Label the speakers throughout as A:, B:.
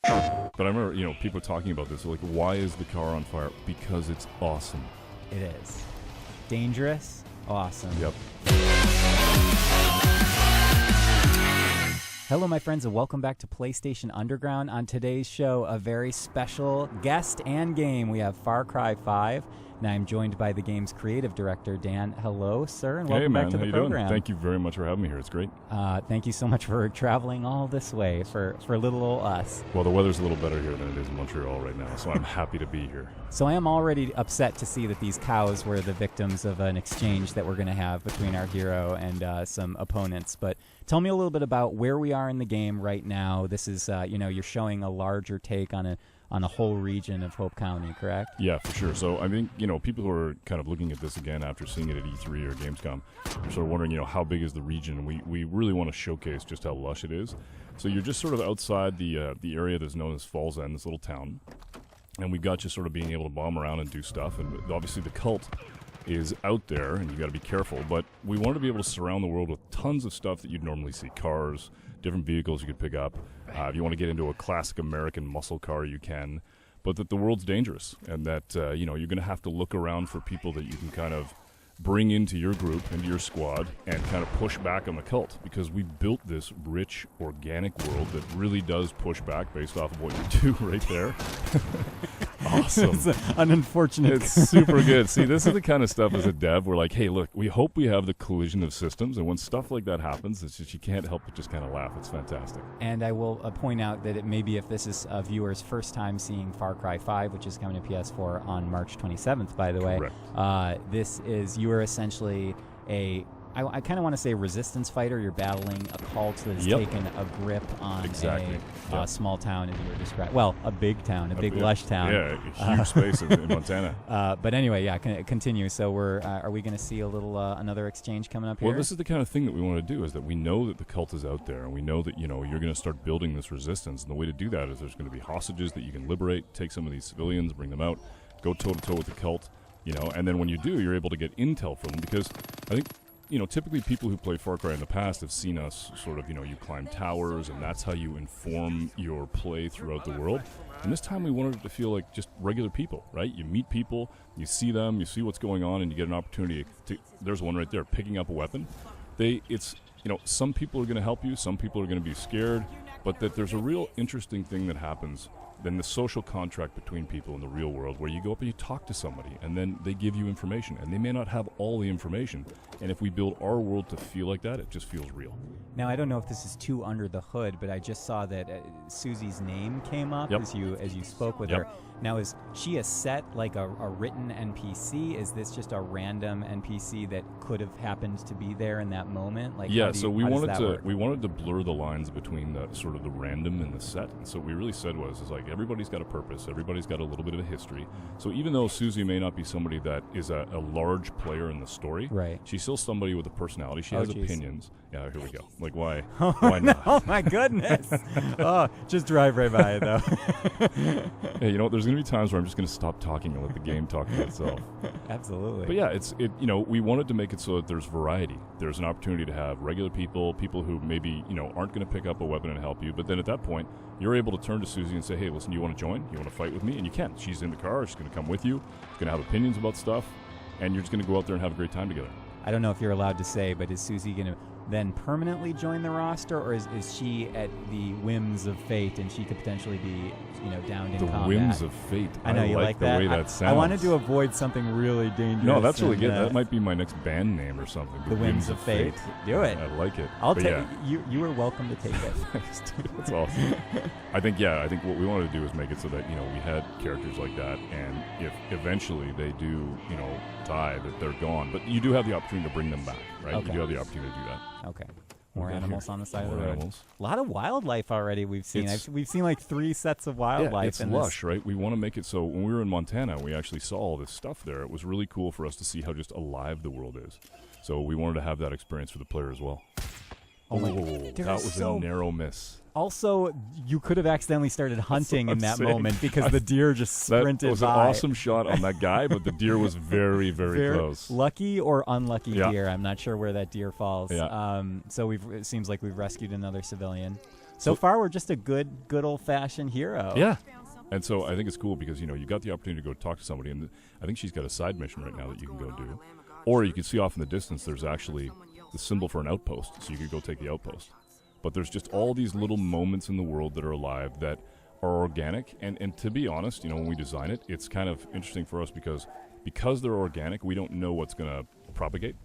A: But I remember, people talking about this. Like, why is the car on fire? Because it's awesome.
B: It is. Dangerous, awesome.
A: Yep.
B: Hello, my friends, and welcome back to PlayStation Underground. On today's show, a very special guest and game. We have Far Cry 5, and I'm joined by the game's creative director, Dan. Hello, sir, and welcome back to the program.
A: Doing? Thank you very much for having me here. It's great.
B: Thank you so much for traveling all this way for little old us.
A: Well, the weather's a little better here than it is in Montreal right now, so I'm happy to be here.
B: So I am already upset to see that these cows were the victims of an exchange that we're going to have between our hero and some opponents. But tell me a little bit about where we are in the game right now. This is, you're showing a larger take on a whole region of Hope County, correct?
A: Yeah, for sure. So I think, people who are kind of looking at this again after seeing it at E3 or Gamescom are sort of wondering, how big is the region? And we really want to showcase just how lush it is. So you're just sort of outside the area that's known as Falls End, this little town. And we've got you sort of being able to bomb around and do stuff. And obviously the cult is out there, and you got to be careful. But we wanted to be able to surround the world with tons of stuff that you'd normally see. Cars, different vehicles you could pick up. If you want to get into a classic American muscle car, you can. But that the world's dangerous, and that you're going to have to look around for people that you can kind of bring into your group, into your squad, and kind of push back on the cult. Because we built this rich, organic world that really does push back based off of what you do right there. Awesome.
B: It's an unfortunate.
A: It's super good. See, this is the kind of stuff as a dev we're like, hey, look, we hope we have the collision of systems, and when stuff like that happens, it's just you can't help but just kind of laugh. It's fantastic.
B: And I will point out that it maybe if this is a viewer's first time seeing Far Cry 5, which is coming to PS4 on March 27th, by the way.
A: Correct.
B: You are essentially I kind of want to say resistance fighter. You're battling a cult that has taken a grip on a small town, as you were describing. Well, a big town, a big lush town.
A: Yeah, a huge space in Montana.
B: But anyway, continue. So are we going to see a little another exchange coming up here?
A: Well, this is the kind of thing that we want to do, is that we know that the cult is out there, and we know that you're going to start building this resistance. And the way to do that is there's going to be hostages that you can liberate, take some of these civilians, bring them out, go toe-to-toe with the cult, and then when you do, you're able to get intel from them, because I think typically people who played Far Cry in the past have seen us sort of, you climb towers, and that's how you inform your play throughout the world. And this time we wanted it to feel like just regular people, right? You meet people, you see them, you see what's going on, and you get an opportunity to, there's one right there, picking up a weapon. Some people are going to help you, some people are going to be scared, but that there's a real interesting thing that happens then the social contract between people in the real world, where you go up and you talk to somebody, and then they give you information, and they may not have all the information. And if we build our world to feel like that, it just feels real.
B: Now, I don't know if this is too under the hood, but I just saw that Susie's name came up as you spoke with her. Now, is she a set, like a written NPC? Is this just a random NPC that could have happened to be there in that moment? Like,
A: so we wanted to blur the lines between the sort of the random and the set. And so what we really said was like, everybody's got a purpose, everybody's got a little bit of a history. So even though Susie may not be somebody that is a large player in the story,
B: right,
A: she's still somebody with a personality. She has opinions. Yeah, here we go. Like, why?
B: Oh,
A: why not?
B: Oh my goodness! Just drive right by it, though.
A: Hey, there's going to be times where I'm just going to stop talking and let the game talk for itself.
B: Absolutely.
A: But yeah, we wanted to make it so that there's variety. There's an opportunity to have regular people who maybe, aren't going to pick up a weapon and help you. But then at that point, you're able to turn to Susie and say, hey, listen, you want to join? You want to fight with me? And you can. She's in the car. She's going to come with you. She's going to have opinions about stuff. And you're just going to go out there and have a great time together.
B: I don't know if you're allowed to say, but is Susie going to then permanently join the roster, or is she at the whims of fate and she could potentially be, downed in combat?
A: The whims of fate.
B: I know, you like
A: the
B: that?
A: way that sounds.
B: I wanted to avoid something really dangerous.
A: No, that's really good. That might be my next band name or something.
B: The whims of fate. Do it.
A: I like it.
B: I'll take you are welcome to take it.
A: That's awesome. I think what we wanted to do is make it so that, we had characters like that, and if eventually they do, die, that they're gone. But you do have the opportunity to bring them back, right?
B: Okay.
A: You do have the opportunity to do that.
B: Okay. More animals on the side of the
A: More
B: road.
A: Animals.
B: A lot of wildlife already we've seen. We've seen like 3 sets of wildlife.
A: Yeah, it's lush, right? We want to make it so when we were in Montana, we actually saw all this stuff there. It was really cool for us to see how just alive the world is. So we wanted to have that experience for the player as well. That was a narrow miss.
B: Also, you could have accidentally started hunting in that moment because the deer just sprinted by.
A: That was an awesome shot on that guy, but the deer was very, very close.
B: Lucky or unlucky deer. I'm not sure where that deer falls. Yeah. So it seems like we've rescued another civilian. So far, we're just a good old-fashioned hero.
A: Yeah. And so I think it's cool because, you got the opportunity to go talk to somebody, and I think she's got a side mission right now that you can go do. Or you can see off in the distance there's actually the symbol for an outpost, so you could go take the outpost. But there's just all these little moments in the world that are alive that are organic. And to be honest, when we design it, it's kind of interesting for us because they're organic, we don't know what's going to propagate.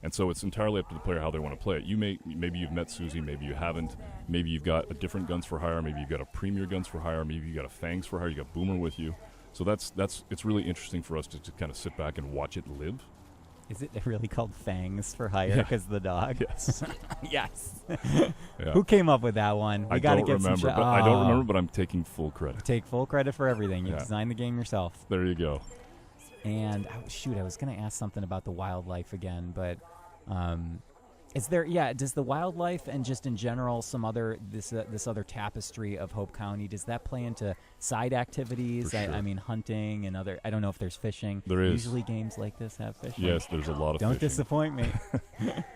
A: And so it's entirely up to the player how they want to play it. Maybe you've met Susie, maybe you haven't. Maybe you've got a different guns for hire. Maybe you've got a premier guns for hire. Maybe you've got a fangs for hire. You got boomer with you. So it's really interesting for us to kind of sit back and watch it live.
B: Is it really called fangs for hire because of the dog?
A: Yes.
B: Yes.
A: Yeah.
B: Who came up with that one?
A: I don't remember, but I'm taking full credit.
B: Take full credit for everything. You designed the game yourself.
A: There you go.
B: And I was going to ask something about the wildlife again, but is there? Yeah, does the wildlife and just in general some other this other tapestry of Hope County, does that play into side activities?
A: For sure.
B: I mean, hunting and other. I don't know if there's fishing.
A: There is.
B: Usually games like this have fishing.
A: Yes, there's a lot of
B: Don't
A: fishing.
B: disappoint me.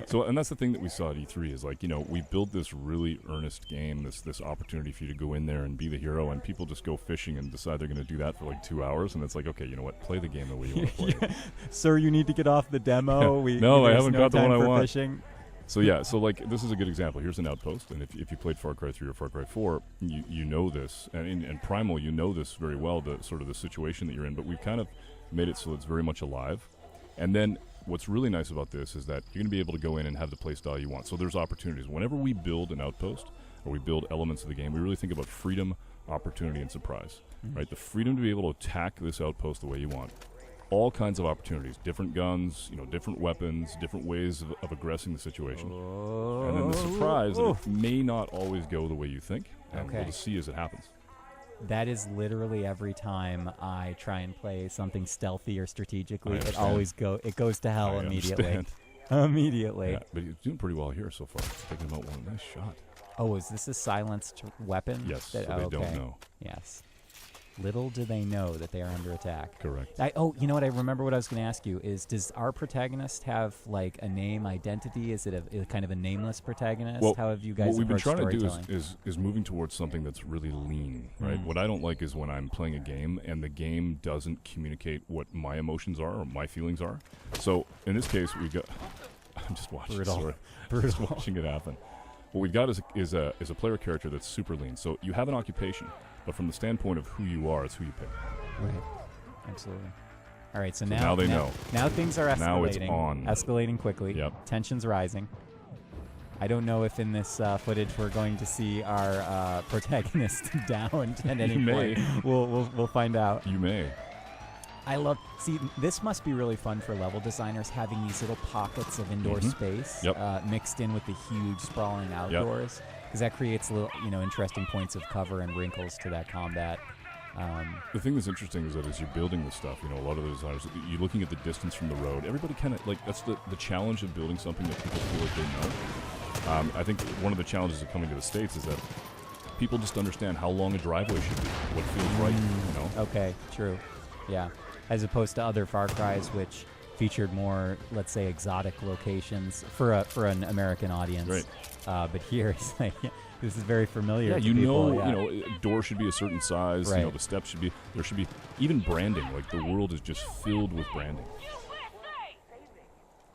A: So, and that's the thing that we saw at E3 is we build this really earnest game, this opportunity for you to go in there and be the hero, and people just go fishing and decide they're going to do that for 2 hours, and it's like, okay, you know what, play the game the way you want to play it.
B: Sir, you need to get off the demo.
A: No, I haven't got the one I want.
B: Fishing.
A: So this is a good example. Here's an outpost, and if you played Far Cry 3 or Far Cry 4, you know this, and in Primal you know this very well, the sort of the situation that you're in, but we've kind of made it so it's very much alive. And then what's really nice about this is that you're going to be able to go in and have the play style you want. So there's opportunities. Whenever we build an outpost or we build elements of the game, we really think about freedom, opportunity, and surprise. Right? The freedom to be able to attack this outpost the way you want. All kinds of opportunities, different guns, different weapons, different ways of aggressing the situation. And then the surprise that it may not always go the way you think, and we'll just see as it happens.
B: That is literally every time I try and play something stealthy or strategically, it goes to hell immediately. Immediately.
A: Yeah, but he's doing pretty well here so far. Taking him out one nice shot.
B: Oh, is this a silenced weapon?
A: Yes, so they don't know.
B: Yes. Little do they know that they are under attack.
A: Correct.
B: You know what? I remember what I was going to ask you is, does our protagonist have a name identity? Is it a kind of a nameless protagonist?
A: Well,
B: how have you guys
A: what we've been trying to do
B: is
A: moving towards something that's really lean, right? What I don't like is when I'm playing a game and the game doesn't communicate what my emotions are or my feelings are. So in this case, we've got. I'm just watching.
B: Brutal.
A: Just watching it happen. What we've got is a player character that's super lean. So you have an occupation. But from the standpoint of who you are, it's who you pick.
B: Right. Absolutely. All right, so
A: now they know.
B: Now things are escalating.
A: Now it's on.
B: Escalating quickly.
A: Yep.
B: Tension's rising. I don't know if in this footage we're going to see our protagonist downed at any point. We'll find out.
A: You may.
B: See, this must be really fun for level designers, having these little pockets of indoor space mixed in with the huge sprawling outdoors. Because that creates little, interesting points of cover and wrinkles to that combat.
A: The thing that's interesting is that as you're building this stuff, a lot of the designers, you're looking at the distance from the road. Everybody kind of, that's the challenge of building something that people feel like they know. I think one of the challenges of coming to the States is that people just understand how long a driveway should be, what feels right,
B: Okay, true. Yeah. As opposed to other Far Cries, which featured more, let's say, exotic locations for an American audience.
A: Right.
B: But here, it's like, this is very familiar.
A: Yeah,
B: to people.
A: a door should be a certain size.
B: Right.
A: The steps there should be even branding. Like the world is just filled with branding.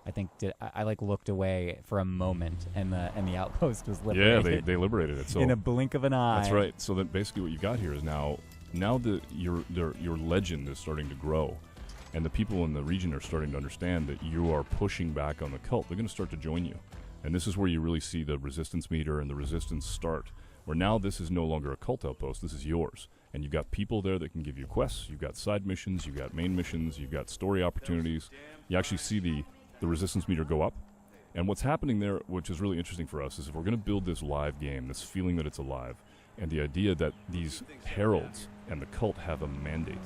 B: I think I looked away for a moment, and the outpost was liberated.
A: Yeah, they liberated it. So
B: in a blink of an eye.
A: That's right. So that basically what you got here is now your legend is starting to grow. And the people in the region are starting to understand that you are pushing back on the cult. They're going to start to join you. And this is where you really see the resistance meter and the resistance start, where now this is no longer a cult outpost. This is yours. And you've got people there that can give you quests. You've got side missions. You've got main missions. You've got story opportunities. You actually see the resistance meter go up. And what's happening there, which is really interesting for us, is if we're going to build this live game, this feeling that it's alive, and the idea that these heralds and the cult have a mandate,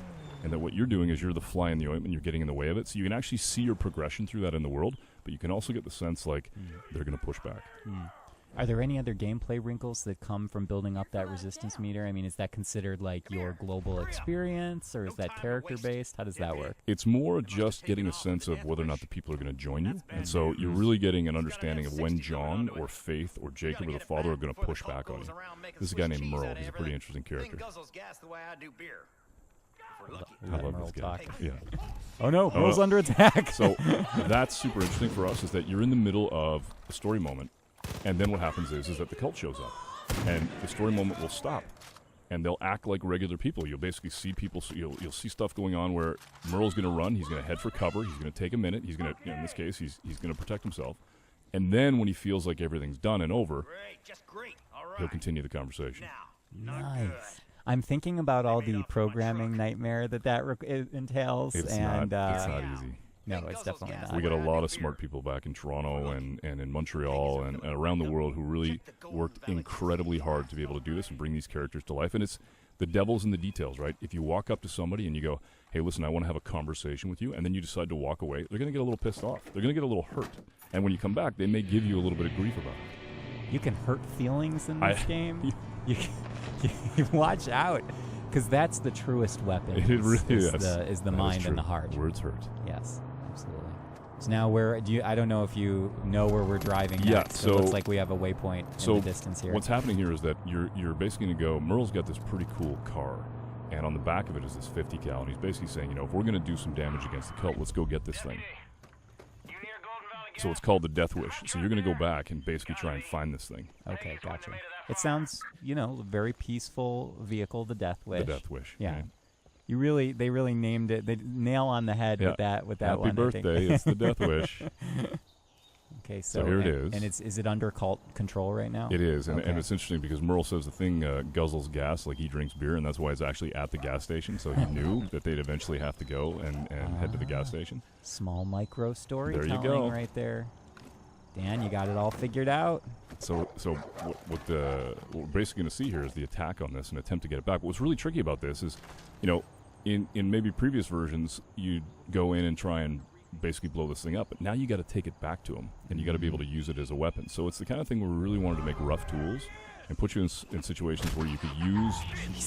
A: and that what you're doing is you're the fly in the ointment, you're getting in the way of it. So you can actually see your progression through that in the world, but you can also get the sense they're going to push back.
B: Are there any other gameplay wrinkles that come from building up that resistance meter? I mean, is that considered like your global experience, or is that character-based? How does that work?
A: It's more just getting a sense of whether or not the people are going to join you. And so you're really getting an understanding of when John or Faith or Jacob or the father are going to push back on you. This is a guy named Merle. He's a pretty interesting character. I love this guy. Yeah.
B: Oh no, Merle's under attack.
A: So that's super interesting for us, is that you're in the middle of a story moment, and then what happens is that the cult shows up, and the story moment will stop, and they'll act like regular people. You'll basically see people, so you'll see stuff going on where Merle's going to run, he's going to head for cover, he's going to take a minute, he's going to, in this case, he's going to protect himself, and then when he feels like everything's done and over, he'll continue the conversation.
B: Nice. I'm thinking about all the programming nightmare that entails.
A: It's
B: and
A: not easy.
B: No, it's definitely not.
A: We got a lot of smart people back in Toronto and in Montreal and around the world who really worked incredibly hard to be able to do this and bring these characters to life. And it's the devil's in the details, right? If you walk up to somebody and you go, hey, listen, I want to have a conversation with you, and then you decide to walk away, they're going to get a little pissed off. They're going to get a little hurt. And when you come back, they may give you a little bit of grief about it.
B: You can hurt feelings in this game. You watch out, because that's the truest weapon.
A: It really
B: is the mind and the heart.
A: Words hurt.
B: Yes, absolutely. So now I don't know if you know where we're driving next.
A: So
B: it looks like we have a waypoint in the distance here.
A: What's happening here is that you're basically going to go, Merle's got this pretty cool car, and on the back of it is this 50 cal, and he's basically saying, if we're going to do some damage against the cult, let's go get this thing. So it's called the Death Wish. So you're going to go back and basically try and find this thing.
B: Okay, gotcha. It sounds, very peaceful vehicle, the Death Wish.
A: The Death Wish.
B: Yeah. Right? They really named it. They nail on the head with that
A: Happy
B: one.
A: Happy birthday! It's the Death Wish.
B: Okay, so
A: here it is.
B: And is it under cult control right now?
A: It is, and it's interesting because Merle says the thing guzzles gas like he drinks beer, and that's why he's actually at the gas station. So he knew that they'd eventually have to go and head to the gas station.
B: Small micro storytelling
A: there you go.
B: Right there. Dan, you got it all figured out.
A: So what we're basically going to see here is the attack on this and attempt to get it back. But what's really tricky about this is, in maybe previous versions, you'd go in and try and basically blow this thing up, but now you got to take it back to them, and you got to be able to use it as a weapon. So it's the kind of thing where we really wanted to make rough tools and put you in situations where you could use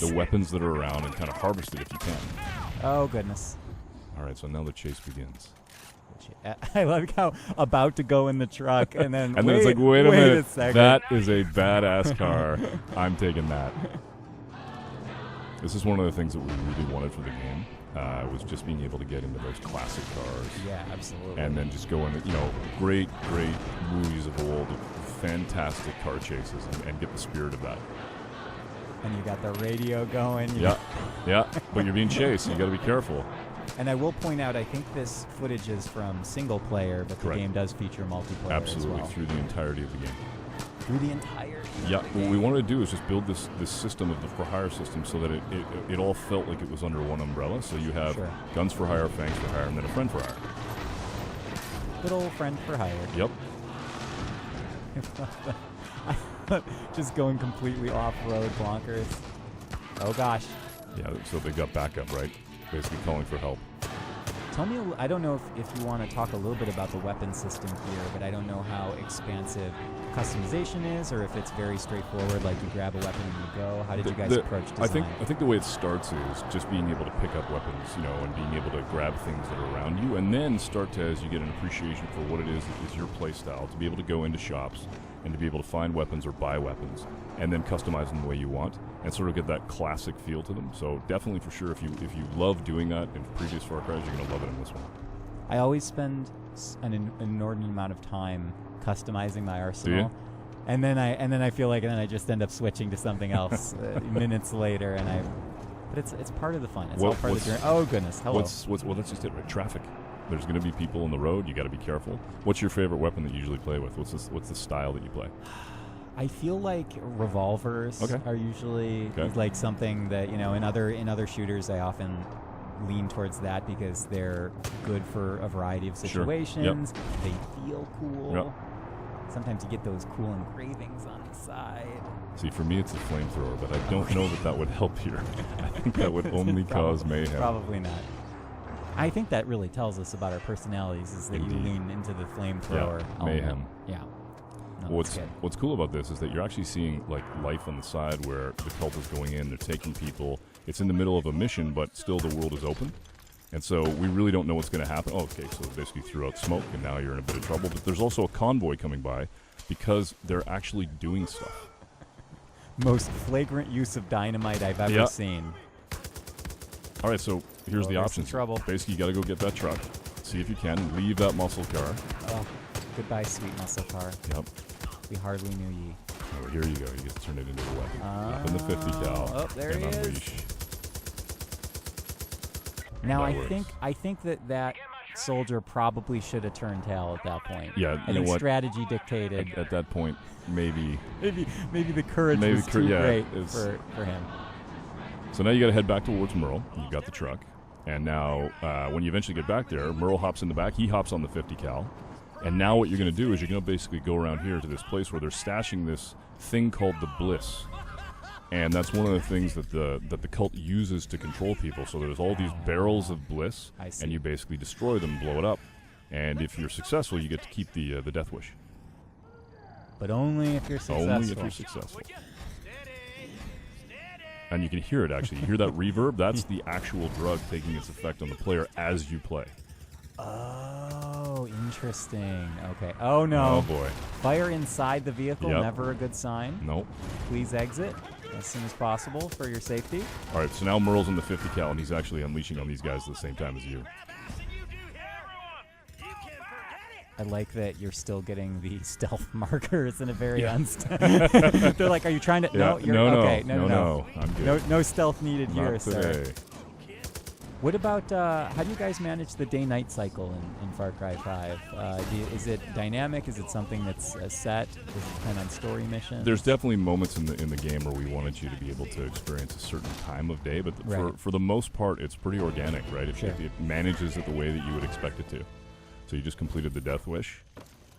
A: the weapons that are around and kind of harvest it if you can.
B: Oh, goodness.
A: All right, so now the chase begins.
B: I like how about to go in the truck, and then
A: then it's like, wait a minute,
B: second.
A: That is a badass car. I'm taking that. This is one of the things that we really wanted for the game. Was just being able to get into those classic cars.
B: Yeah, absolutely.
A: And then just go into, great movies of old, fantastic car chases, and get the spirit of that.
B: And you got the radio going.
A: Yeah, but you're being chased, so you got to be careful.
B: And I will point out, I think this footage is from single player, but
A: Correct.
B: The game does feature multiplayer
A: Absolutely,
B: as well.
A: through the entirety of the game.
B: Through the entire game.
A: Yeah, what we wanted to do is just build this system of the for hire system so that it all felt like it was under one umbrella. So you have guns for hire, fangs for hire, and then a friend for hire.
B: Good old friend for hire.
A: Yep.
B: Just going completely off-road bonkers. Oh gosh.
A: Yeah, so they got backup, right? Basically calling for help.
B: Tell me, I don't know if you want to talk a little bit about the weapon system here, but I don't know how expansive customization is, or if it's very straightforward, like you grab a weapon and you go. How did you guys approach design?
A: I think the way it starts is just being able to pick up weapons, and being able to grab things that are around you, and then start to, as you get an appreciation for what it is that is your play style, to be able to go into shops and to be able to find weapons or buy weapons, and then customize them the way you want, and sort of get that classic feel to them. So definitely, for sure, if you love doing that in previous Far Cry's, you're going to love it in this one.
B: I always spend an inordinate amount of time customizing my arsenal, and then I feel like I just end up switching to something else minutes later, but it's part of the fun. It's all part of the journey. Oh goodness, hello.
A: Well, that's just it, right? Traffic. There's going to be people on the road. You got to be careful. What's your favorite weapon that you usually play with? What's the style that you play?
B: I feel like revolvers are usually like something that in other shooters I often lean towards that because they're good for a variety of situations.
A: Sure. Yep.
B: They feel cool.
A: Yep.
B: Sometimes you get those cool engravings on the side.
A: See, for me, it's a flamethrower, but I don't know that would help here. I think that would only cause mayhem.
B: Probably not. I think that really tells us about our personalities, is that
A: Indeed.
B: you lean into the flamethrower element.
A: Mayhem.
B: Yeah.
A: What's cool about this is that you're actually seeing like life on the side where the cult is going in, they're taking people. It's in the middle of a mission, but still the world is open. And so we really don't know what's going to happen. Oh, okay, so they basically threw out smoke, and now you're in a bit of trouble. But there's also a convoy coming by because they're actually doing stuff.
B: Most flagrant use of dynamite I've ever seen.
A: All right, so here's the options.
B: Trouble.
A: Basically, you got to go get that truck. See if you can. Leave that muscle car.
B: Oh, goodbye, sweet muscle car.
A: Yep.
B: We hardly knew ye.
A: Oh, here you go. You get to turn it into a weapon. Up in the 50 cal.
B: Oh, there
A: and
B: he
A: unleash.
B: is. Now, I think that soldier probably should have turned tail at that point.
A: Yeah,
B: I think strategy dictated.
A: At that point, maybe
B: the courage was too great for him.
A: So now you got to head back towards Merle. You got the truck, and now when you eventually get back there, Merle hops in the back. He hops on the 50 cal, and now what you're going to do is you're going to basically go around here to this place where they're stashing this thing called the Bliss. And that's one of the things that the cult uses to control people. So there's all these barrels of bliss, and you basically destroy them, blow it up. And if you're successful, you get to keep the Death Wish.
B: But only if you're successful.
A: Only if you're successful. And you can hear it, actually. You hear that reverb? That's the actual drug taking its effect on the player as you play.
B: Oh, interesting. Okay. Oh, no.
A: Oh, boy.
B: Fire inside the vehicle, never a good sign.
A: Nope.
B: Please exit as soon as possible for your safety.
A: All right, so now Merle's in the 50 cal, and he's actually unleashing on these guys at the same time as you.
B: I like that you're still getting the stealth markers in a very They're like, are you trying to?
A: Yeah.
B: No, you're okay. No.
A: I'm good.
B: No stealth needed
A: Not
B: here,
A: today.
B: sir. What about how do you guys manage the day-night cycle in Far Cry 5? Is it dynamic? Is it something that's set? Does it depend on story missions?
A: There's definitely moments in the game where we wanted you to be able to experience a certain time of day, but for the most part, it's pretty organic, right? It manages it the way that you would expect it to. So you just completed the Death Wish,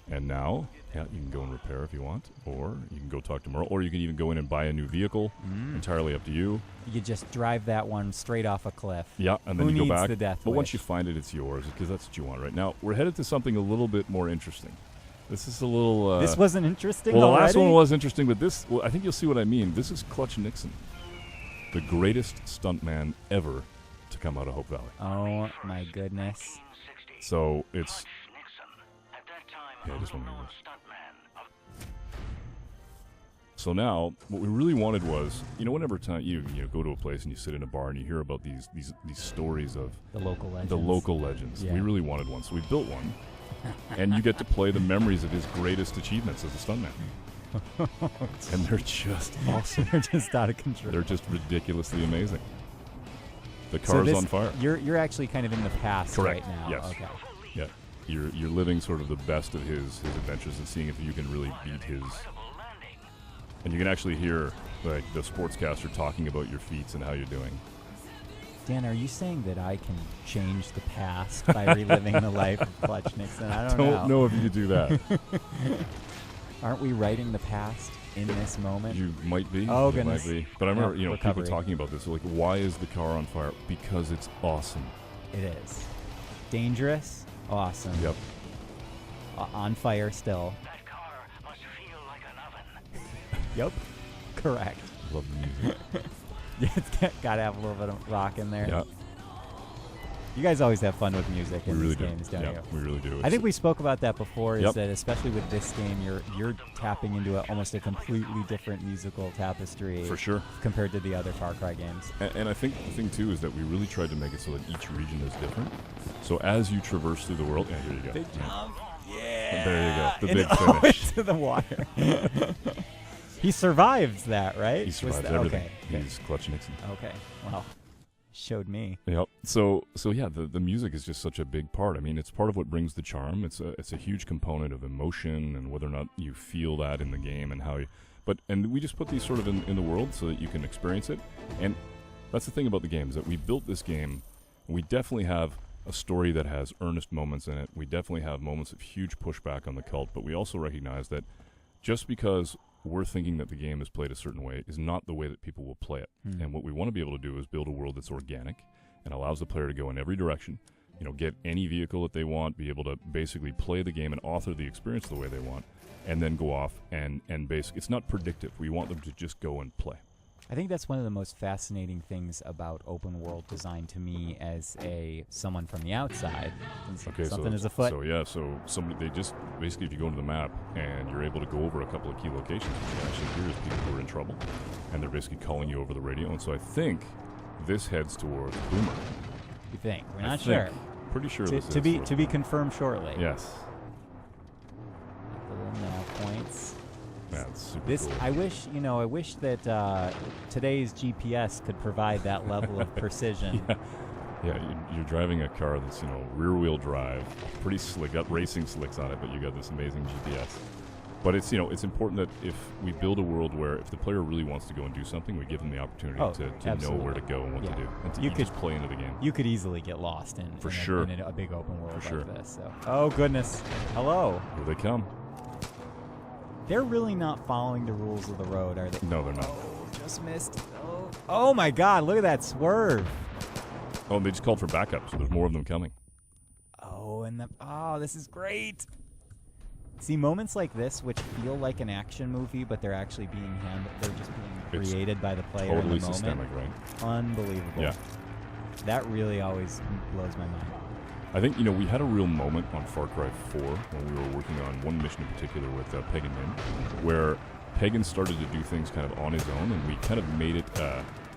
A: and now you can go and repair if you want, or you can go talk to Merle, or you can even go in and buy a new vehicle. Entirely up to you.
B: You just drive that one straight off a cliff.
A: Yeah, and then
B: Who
A: you go
B: needs
A: back.
B: the Death
A: but
B: Wish?
A: once you find it, it's yours, because that's what you want right now. We're headed to something a little bit more interesting. This is a little...
B: this wasn't interesting
A: Well,
B: already?
A: the last one was interesting, but this... Well, I think you'll see what I mean. This is Clutch Nixon, the greatest stuntman ever to come out of Hope Valley.
B: Oh, my goodness.
A: So, it's... Yeah, I just want to hear this. So now, what we really wanted was, whenever time you go to a place and you sit in a bar and you hear about these stories of
B: the local legends.
A: The local legends.
B: Yeah.
A: We really wanted one, so we built one. And you get to play the memories of his greatest achievements as a stuntman. And they're just awesome.
B: They're just out of control.
A: They're just ridiculously amazing. The car's on fire.
B: You're actually kind of in the past
A: Correct.
B: right now.
A: Yes.
B: Okay.
A: Yeah. You're living sort of the best of his adventures and seeing if you can really beat his. And you can actually hear like the sportscaster talking about your feats and how you're doing.
B: Dan, are you saying that I can change the past by reliving the life of Clutch Nixon? I
A: don't know if you could do that.
B: Aren't we writing the past in this moment?
A: You might be.
B: Oh,
A: you
B: goodness.
A: might be. But I remember,
B: recovery.
A: people talking about this. Like, why is the car on fire? Because it's awesome.
B: It is. Dangerous. Awesome.
A: Yep.
B: On fire still.
C: That car must feel like an oven.
B: Yep. Correct.
A: Love the music.
B: It's got to have a little bit of rock in there.
A: Yeah.
B: You guys always have fun with music in these games, don't you?
A: We really do.
B: I think we spoke about that before, is that especially with this game, you're tapping into almost a completely different musical tapestry.
A: For sure.
B: Compared to the other Far Cry games.
A: And I think the thing, too, is that we really tried to make it so that each region is different. So as you traverse through the world... Yeah, here you go.
B: Big jump. Yeah.
A: There you go. The big finish.
B: Into the water. He survives that, right?
A: He survives everything.
B: Okay.
A: He's Clutch Nixon.
B: Okay. Well, showed me.
A: Yep. So yeah, the music is just such a big part. I mean, it's part of what brings the charm. It's a huge component of emotion and whether or not you feel that in the game and how you... And we just put these sort of in the world so that you can experience it. And that's the thing about the game, is that we built this game, and we definitely have a story that has earnest moments in it. We definitely have moments of huge pushback on the cult, but we also recognize that just because we're thinking that the game is played a certain way is not the way that people will play it. And what we want to be able to do is build a world that's organic and allows the player to go in every direction get any vehicle that they want, be able to basically play the game and author the experience the way they want, and then go off and basically, it's not predictive. We want them to just go and play.
B: I think that's one of the most fascinating things about open world design to me as someone from the outside. Something is afoot.
A: So they just basically, if you go into the map and you're able to go over a couple of key locations, what you actually hear is people who are in trouble, and they're basically calling you over the radio. And so I think this heads towards Boomer.
B: You think? We're not sure.
A: Pretty sure
B: To be confirmed shortly.
A: Yes.
B: The little nav points.
A: That's super cool.
B: I wish that today's GPS could provide that level of precision.
A: Yeah, you're driving a car that's, rear-wheel drive, pretty slick, got racing slicks on it, but you got this amazing GPS. But it's, it's important that if we build a world where if the player really wants to go and do something, we give them the opportunity to know where to go and what to do, and to just play into the game.
B: You could easily get lost in a big open world like this. So. Oh goodness! Hello.
A: Here they come.
B: They're really not following the rules of the road, are they?
A: No, they're not.
B: Oh, just missed. Oh my God! Look at that swerve.
A: Oh, they just called for backup, so there's more of them coming.
B: Oh, this is great. See, moments like this, which feel like an action movie, but they're actually being handled. They're just being created by the player
A: totally
B: in the moment.
A: Systemic, right?
B: Unbelievable.
A: Yeah.
B: That really always blows my mind.
A: I think, we had a real moment on Far Cry 4 when we were working on one mission in particular with Pagan Min, where Pagan started to do things kind of on his own, and we kind of made it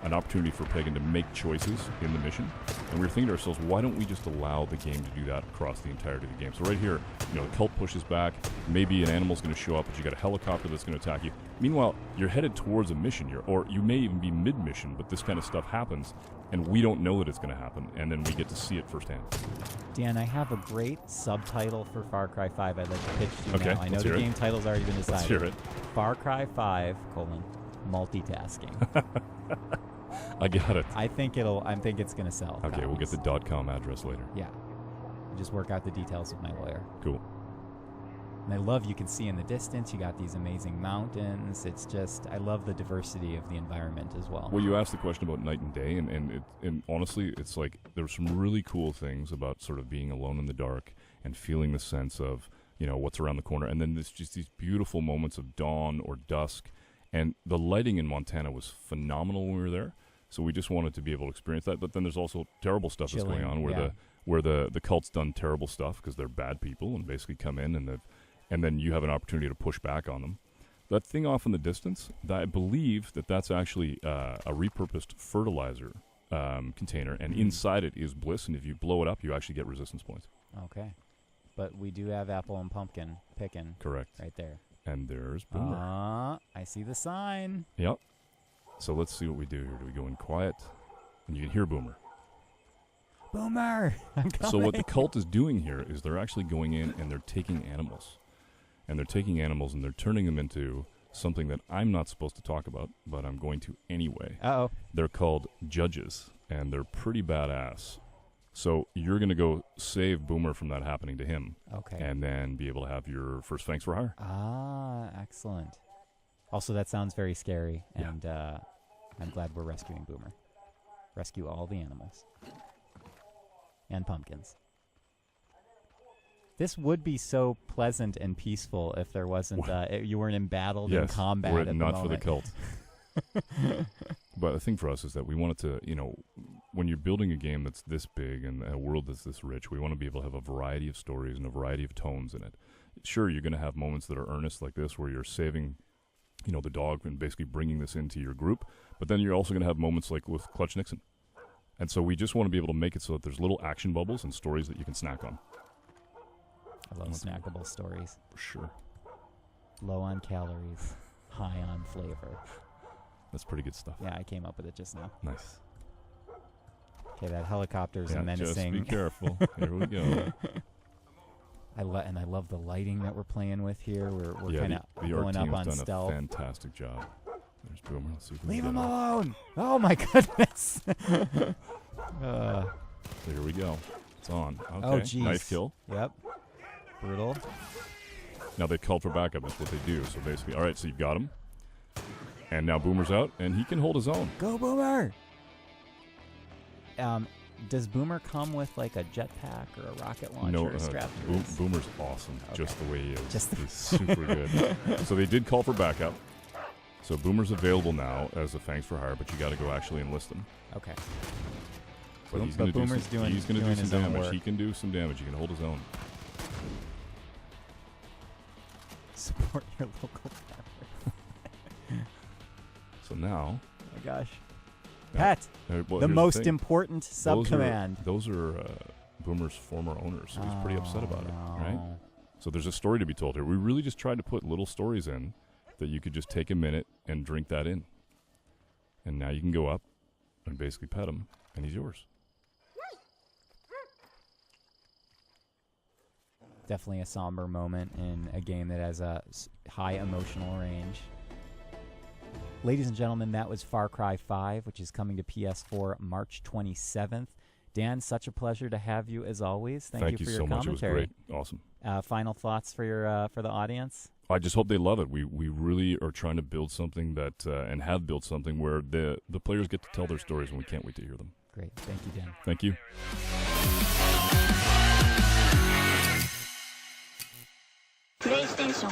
A: an opportunity for Pagan to make choices in the mission. And we were thinking to ourselves, why don't we just allow the game to do that across the entirety of the game? So right here, the cult pushes back, maybe an animal's going to show up, but you got a helicopter that's going to attack you. Meanwhile, you're headed towards a mission, or you may even be mid-mission, but this kind of stuff happens, and we don't know that it's going to happen, and then we get to see it firsthand.
B: Dan, I have a great subtitle for Far Cry 5 I'd like to pitch to you
A: Okay,
B: now. I know the game title's already been decided.
A: Let's hear it.
B: Far Cry 5, multitasking.
A: I got it.
B: I think it's going to sell.
A: Okay, we'll get the .com address later.
B: Yeah. Just work out the details with my lawyer.
A: Cool.
B: And I love, you can see in the distance, you got these amazing mountains. It's just, I love the diversity of the environment as well.
A: Well, you asked the question about night and day, and honestly, it's like there's some really cool things about sort of being alone in the dark and feeling the sense of, what's around the corner. And then there's just these beautiful moments of dawn or dusk. And the lighting in Montana was phenomenal when we were there. So we just wanted to be able to experience that. But then there's also terrible stuff that's going on where the cult's done terrible stuff because they're bad people and basically come in and then you have an opportunity to push back on them. That thing off in the distance, I believe that's actually a repurposed fertilizer container, and inside it is bliss, and if you blow it up, you actually get resistance points.
B: Okay. But we do have apple and pumpkin picking.
A: Correct.
B: Right there.
A: And there's Boomer.
B: I see the sign.
A: Yep. So let's see what we do here. Do we go in quiet? And you can hear Boomer.
B: Boomer! I'm coming.
A: So what the cult is doing here is they're actually going in and they're taking animals. And they're taking animals and they're turning them into something that I'm not supposed to talk about, but I'm going to anyway.
B: Uh-oh.
A: They're called judges, and they're pretty badass. So you're going to go save Boomer from that happening to him.
B: Okay.
A: And then be able to have your first thanks for hire.
B: Ah, excellent. Also, that sounds very scary, and I'm glad we're rescuing Boomer. Rescue all the animals. And pumpkins. This would be so pleasant and peaceful if there wasn't, you weren't embattled in combat
A: we're
B: at the
A: not
B: moment.
A: for the cult. But the thing for us is that we wanted to, when you're building a game that's this big and a world that's this rich, we want to be able to have a variety of stories and a variety of tones in it. Sure, you're going to have moments that are earnest like this where you're saving, the dog and basically bringing this into your group, but then you're also going to have moments like with Clutch Nixon. And so we just want to be able to make it so that there's little action bubbles and stories that you can snack on.
B: I love snackable stories.
A: For sure.
B: Low on calories, high on flavor.
A: That's pretty good stuff.
B: Yeah, I came up with it just now.
A: Nice.
B: Okay, that helicopter's a menacing.
A: Just be careful. Here we go.
B: I love the lighting that we're playing with here. We're kind of
A: the
B: going
A: art
B: up on
A: team's done
B: stealth.
A: a fantastic job. There's Boomer. Let's see if we
B: Leave
A: can
B: him
A: get
B: alone! Oh my goodness!
A: So here we go. It's on. Okay.
B: Oh jeez.
A: Knife kill.
B: Yep. Brutal.
A: Now they called for backup. That's what they do. So basically, all right. So you've got him, and now Boomer's out, and he can hold his own.
B: Go Boomer! Does Boomer come with like a jetpack or a rocket launcher
A: No,
B: strapped to his-
A: Boomer's awesome, just the way he is.
B: Just
A: He's super good. So they did call for backup. So Boomer's available now as a Fangs for Hire, but you got to go actually enlist him.
B: Okay.
A: But
B: Boom-
A: he's going
B: but
A: to
B: Boomer's doing-
A: he's going to
B: doing
A: do
B: his
A: some
B: own
A: damage.
B: work.
A: He can do some damage. He can hold his own.
B: Support your local farmer.
A: So now,
B: Oh my gosh.
A: Yeah.
B: Pat,
A: well,
B: the
A: here's
B: most
A: thing.
B: important sub-command.
A: Those are Boomer's former owners, so he's pretty upset about it, right?
B: no.
A: So there's a story to be told here. We really just tried to put little stories in that you could just take a minute and drink that in. And now you can go up and basically pet him, and he's yours.
B: Definitely a somber moment in a game that has a high emotional range. Ladies and gentlemen, that was Far Cry 5, which is coming to PS4 March 27th. Dan, such a pleasure to have you as always. Thank you for your
A: so much.
B: commentary.
A: It was great. Awesome.
B: Final thoughts for your for the audience?
A: I just hope they love it. We really are trying to build something that, and have built something where the players get to tell their stories, and we can't wait to hear them.
B: Great. Thank you, Dan.
A: Thank you.
D: PlayStation